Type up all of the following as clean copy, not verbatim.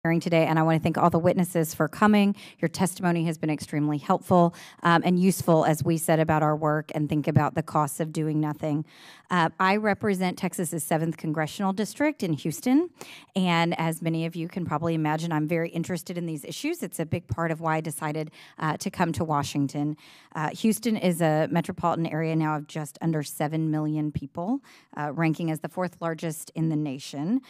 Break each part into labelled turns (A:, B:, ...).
A: hearing today, and I want to thank all the witnesses for coming. Your testimony has been extremely helpful and useful as we set about our work and think about the costs of doing nothing. I represent Texas's 7th Congressional District in Houston, and as many of you can probably imagine, I'm very interested in these issues. It's a big part of why I decided to come to Washington. Houston is a metropolitan area now of just under 7 million people, ranking as the 4th largest in the nation.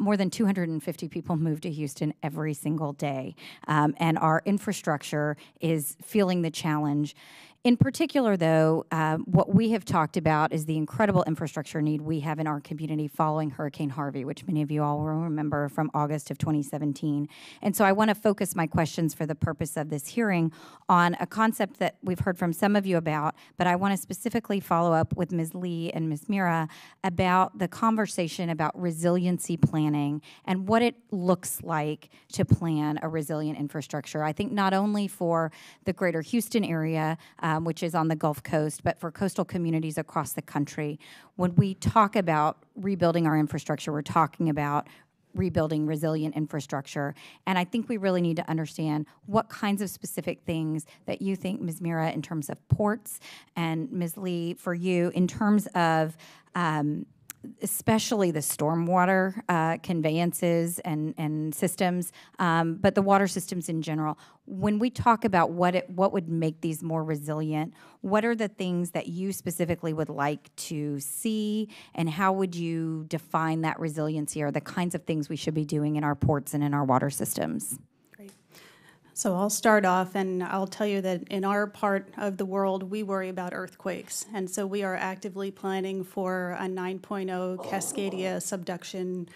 A: More than 250 people move to Houston every single day, and our infrastructure is feeling the challenge. In particular, though, what we have talked about is the incredible infrastructure need we have in our community following Hurricane Harvey, which many of you all will remember from August of 2017. And so I want to focus my questions for the purpose of this hearing on a concept that we've heard from some of you about, but I want to specifically follow up with Ms. Lee and Ms. Mira about the conversation about resiliency planning and what it looks like to plan a resilient infrastructure. I think not only for the greater Houston area, which is on the Gulf Coast, but for coastal communities across the country. When we talk about rebuilding our infrastructure, we're talking about rebuilding resilient infrastructure. And I think we really need to understand what kinds of specific things that you think, Ms. Mira, in terms of ports, and Ms. Lee, for you, in terms of especially the stormwater conveyances and systems, but the water systems in general. When we talk about what would make these more resilient, what are the things that you specifically would like to see, and how would you define that resiliency, or the kinds of things we should be doing in our ports and in our water systems?
B: So I'll start off, and I'll tell you that in our part of the world, we worry about earthquakes. And so we are actively planning for a 9.0 Cascadia subduction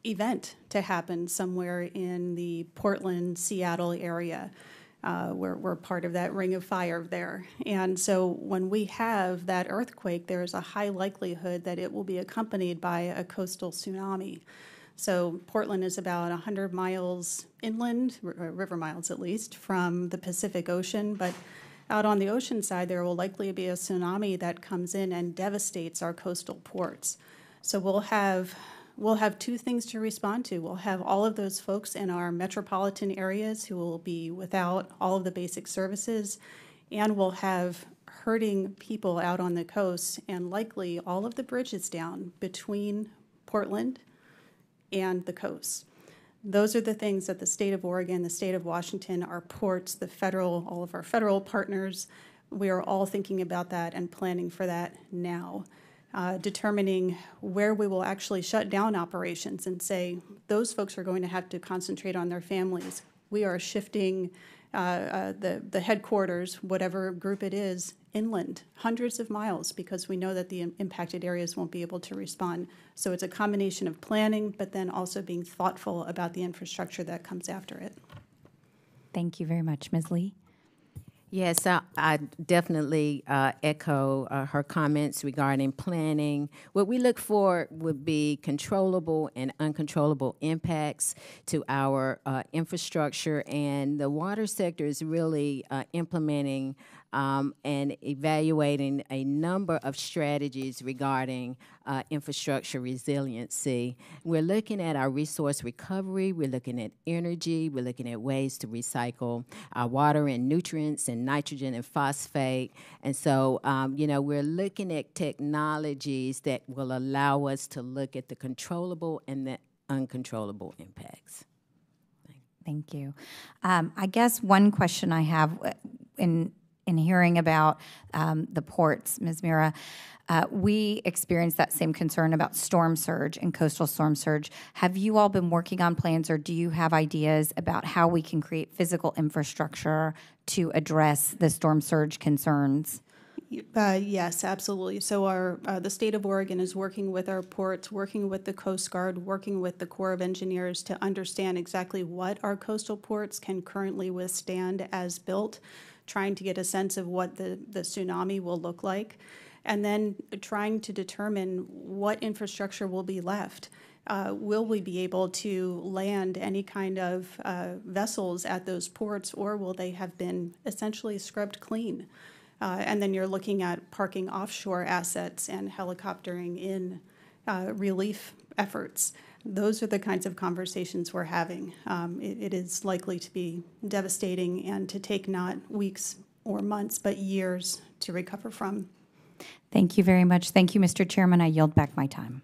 B: event to happen somewhere in the Portland, Seattle area. We're part of that ring of fire there. And so when we have that earthquake, there's a high likelihood that it will be accompanied by a coastal tsunami. So Portland is about 100 miles inland, river miles at least, from the Pacific Ocean. But out on the ocean side, there will likely be a tsunami that comes in and devastates our coastal ports. So we'll have two things to respond to. We'll have all of those folks in our metropolitan areas who will be without all of the basic services, and we'll have hurting people out on the coast, and likely all of the bridges down between Portland and the coast. Those are the things that the state of Oregon, the state of Washington, our ports, the federal, all of our federal partners, we are all thinking about that and planning for that now, determining where we will actually shut down operations and say, those folks are going to have to concentrate on their families. We are shifting the headquarters, whatever group it is, inland, hundreds of miles, because we know that the impacted areas won't be able to respond. So it's a combination of planning, but then also being thoughtful about the infrastructure that comes after it.
A: Thank you very much. Ms. Lee?
C: Yes, I definitely echo her comments regarding planning. What we look for would be controllable and uncontrollable impacts to our infrastructure, and the water sector is really implementing and evaluating a number of strategies regarding infrastructure resiliency. We're looking at our resource recovery, we're looking at energy, we're looking at ways to recycle our water and nutrients and nitrogen and phosphate. And so, we're looking at technologies that will allow us to look at the controllable and the uncontrollable impacts.
A: Thank you. I guess one question I have in hearing about the ports, Ms. Mira, we experienced that same concern about storm surge and coastal storm surge. Have you all been working on plans, or do you have ideas about how we can create physical infrastructure to address the storm surge concerns?
B: Yes, absolutely. So the state of Oregon is working with our ports, working with the Coast Guard, working with the Corps of Engineers to understand exactly what our coastal ports can currently withstand as built, trying to get a sense of what the tsunami will look like, and then trying to determine what infrastructure will be left. Will we be able to land any kind of vessels at those ports, or will they have been essentially scrubbed clean? And then you're looking at parking offshore assets and helicoptering in relief efforts. those are the kinds of conversations we're having. It is likely to be devastating and to take not weeks or months, but years to recover from.
A: Thank you very much. Thank you, Mr. Chairman. I yield back my time.